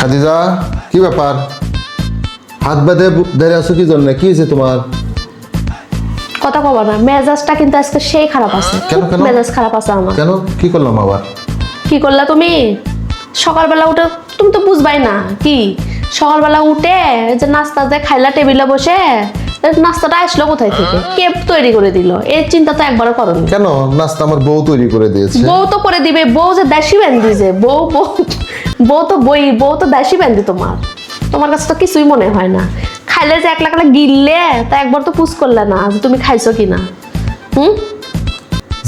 খাদিজা, কি ব্যাপার? হাত বেঁধে ধরে আছো কি জন্য? কি হয়েছে তোমার? কথা কব না, মেজাজটা কিন্তু আজকে সেই খারাপ আছে। কেন কেন? মেজাজ খারাপ আছে আমার। কেন? কি করলাম আবার? কি করলা তুমি? সকালবেলা উঠে তুমি তো বুঝবাই না কি সকালবেলা উঠে যে নাস্তা যে খাইলা টেবিলে বসে, নাস্তাটা আসলো কোথায় থেকে, কে তৈরি করে দিল, এই চিন্তা তো একবারও করনি। কেন? নাস্তা আমার বউ তৈরি করে দিয়েছে। বউ তো করে দিবে, বউ যে দেশি ব্যান্ডি, যে বউ বউ বউ তো দেশি ব্যান্ডি। তোমার কাছে তো কিছুই মনে হয় না। খাইলে যে একলা একলা গিললে তা একবার তো পুষ করলে না যে তুমি খাইছো কিনা।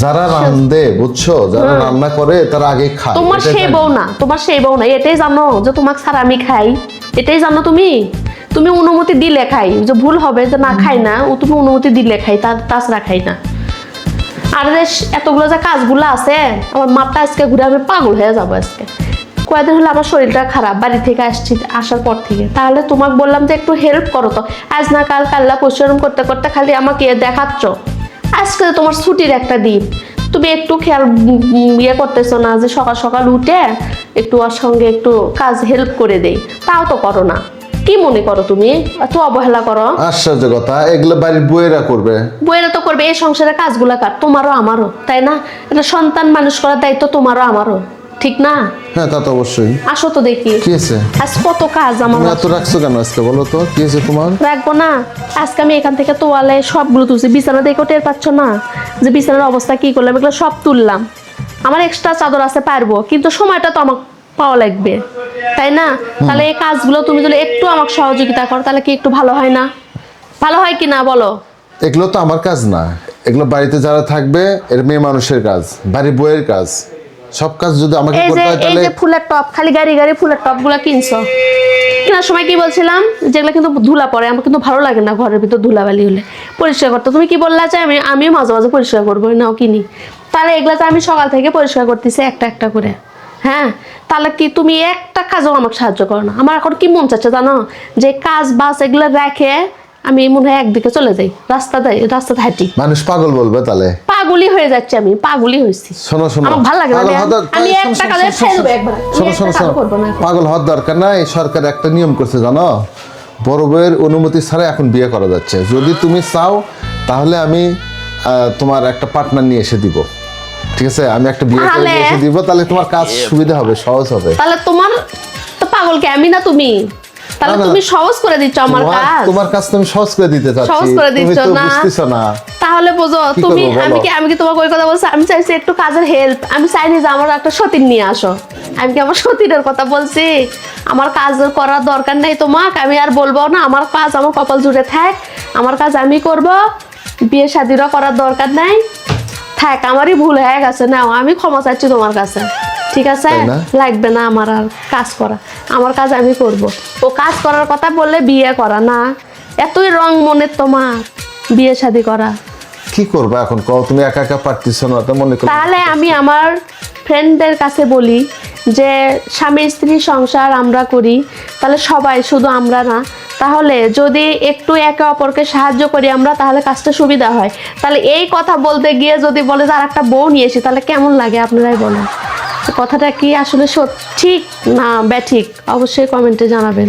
যারা রান্ধে বুঝছো, যারা রান্না করে তারা আগে খায়। তোমার সেই বউ না, তোমার সেই বউ না, এটাই জানো যে তোমাকে ছাড়া আমি খাই, এটাই জানো তুমি। তুমি অনুমতি দিলে খাই, যে ভুল হবে যে না খাই না, ও তুমি অনুমতি দিলে খাই, তাছাড়া খাই না। আর যে এতগুলো যে কাজগুলো আছে, আমার মাথা আজকে ঘুরে আমি পাগল হয়ে যাবো আজকে। কয়েকদিন হলো আমার শরীরটা খারাপ, বাড়ি থেকে আসার পর থেকে। তাহলে তোমাকে বললাম যে একটু হেল্প করো, তো আজ না কাল কাল্লা পরিশ্রম করতে করতে খালি আমাকে দেখাচ্ছ। আজকে তোমার ছুটির একটা দিন, তুমি একটু খেয়াল করতেছো না যে সকাল সকাল উঠে একটু ওর সঙ্গে একটু কাজ হেল্প করে দেই, তাও তো করো না। কি মনে করো তুমি? এত অবহেলা করো। আশ্চর্য কথা, এগুলো বাড়ির বউয়েরা করবে। বউয়েরা তো করবে, এই সংসারের কাজগুলো কার? তোমারও আমারও, তাই না? এটা সন্তান মানুষ করার দায়িত্ব তোমারও আমারও, ঠিক না? হ্যাঁ, তা তো অবশ্যই। আসো তো দেখি কি হয়েছে? আজ কত কাজ আমার। তুমি এত রাখছো কেন আজকে, বলো তো কি হয়েছে তোমার? রাখবো না? আজকে আমি এখান থেকে তোয়ালে সবগুলো তুলছি, বিছানা দেখো টের পাচ্ছ না যে বিছানার অবস্থা কি করলাম? এগুলো সব তুললাম। আমার এক্সট্রা চাদর আছে, পারবো, কিন্তু সময়টা তো আমার পাওয়া লাগবে, তাই না? তাহলে এই কাজগুলো তুমি যদি একটু আমাকে সহযোগিতা করো তাহলে কি একটু ভালো হয় না? ভালো হয় কি না বলো? এগুলো তো আমার কাজ না, এগুলো বাড়িতে যারা থাকবে এর মেয়ে মানুষের কাজ, বাড়ির বউয়ের কাজ। সব কাজ যদি আমাকে এই যে করতে হয় এই তাহলে যে ফুলের টপ, খালি গাড়ি গাড়ি ফুলের টপ গুলা কিনছো, কেনার সময় কি বলছিলাম? যেগুলো কিন্তু ধুলা পড়ে, আমার কিন্তু ভালো লাগে না ঘরের ভিতর ধুলাবালি হলে পরিষ্কার করতে। তুমি কি বললা যে আমিও মাঝে মাঝে পরিষ্কার করবো, নাও কিনি? তাহলে এগুলা তো আমি সকাল থেকে পরিষ্কার করতেছি একটা একটা করে। হ্যাঁ, তাহলে কি তুমি একটা কাজও আমাকে সাহায্য করো না? আমার এখন কি মন চাচ্ছে জানো, যে কাজ বাস এগুলো রেখে আমি মনে হয় একদিকে চলে যাই, রাস্তাতে হাঁটি। মানুষ পাগল বলবে তাহলে। পাগলি হয়ে যাচ্ছে, আমি পাগলি হয়েছি। শোনো শোনো, আমার ভালো লাগে না, আমি শোনো, একটা শোনো, কাজে শোনো, ফেলবো একবার, শোনো, শোনো, শোনো, পাগল হওয়ার দরকার নাই। সরকার একটা নিয়ম করছে জানো, বড় বউয়ের অনুমতি ছাড়া এখন বিয়ে করা যাচ্ছে। যদি তুমি চাও তাহলে আমি তোমার একটা পার্টনার নিয়ে এসে দিব, ঠিক আছে? আমি একটা বিয়ে করে নিয়ে এসে দিব, তাহলে তোমার কাজ সুবিধা হবে, সহজ হবে। তাহলে তোমার তো পাগল কে, আমি না তুমি? তাহলে না, না, তুমি সহজ করে দিচ্ছ আমার কাজ। তোমার কাজ তুমি সহজ করে দিতে চাচ্ছি, সহজ করে তুমি দিচ্ছ তো না, বুঝতেছ না। তাহলে বোঝো কি তুমি। করবো বলো? আমি কি তোমাকে ওই কথা বলছি? আমি চাইছি একটু কাজের হেল্প, আমি চাইনি যে আমার একটা সতীন নিয়ে আসো। আমি কি আমার সতীনের কথা বলছি? আমার কাজ করার দরকার নেই তোমাকে, আমি আর বলবো না। আমার কাজ আমার কপাল জুড়ে থাক, আমার কাজ আমি করব, বিয়ে শাদিরও করার দরকার নাই, থাক। আমারই ভুল হয়ে গেছে, নাও আমি ক্ষমা চাচ্ছি তোমার কাছে, ঠিক আছে? তাই না? লাগবে না আমার আর কাজ করা, আমার কাজ আমি করব। ও কাজ করার কথা বললে বিয়ে করা না, এতই রং মনের তোমার বিয়ে শাদী করা। কি করবা এখন কও? তুমি একা একা পারতেছ না তো মনে করো। তাহলে আমি আমার ফ্রেন্ডদের কাছে বলি যে স্বামী স্ত্রী সংসার আমরা করি, তাহলে সবাই, শুধু আমরা না, তাহলে যদি একটু একে অপরকে সাহায্য করি আমরা, তাহলে কাজটা সুবিধা হয়। তাহলে এই কথা বলতে গিয়ে যদি বলে যে আর একটা বউ নিয়ে এসি, তাহলে কেমন লাগে আপনারাই বলেন? কথাটা কি আসলে ঠিক না ব্যাঠিক? অবশ্যই কমেন্টে জানাবেন।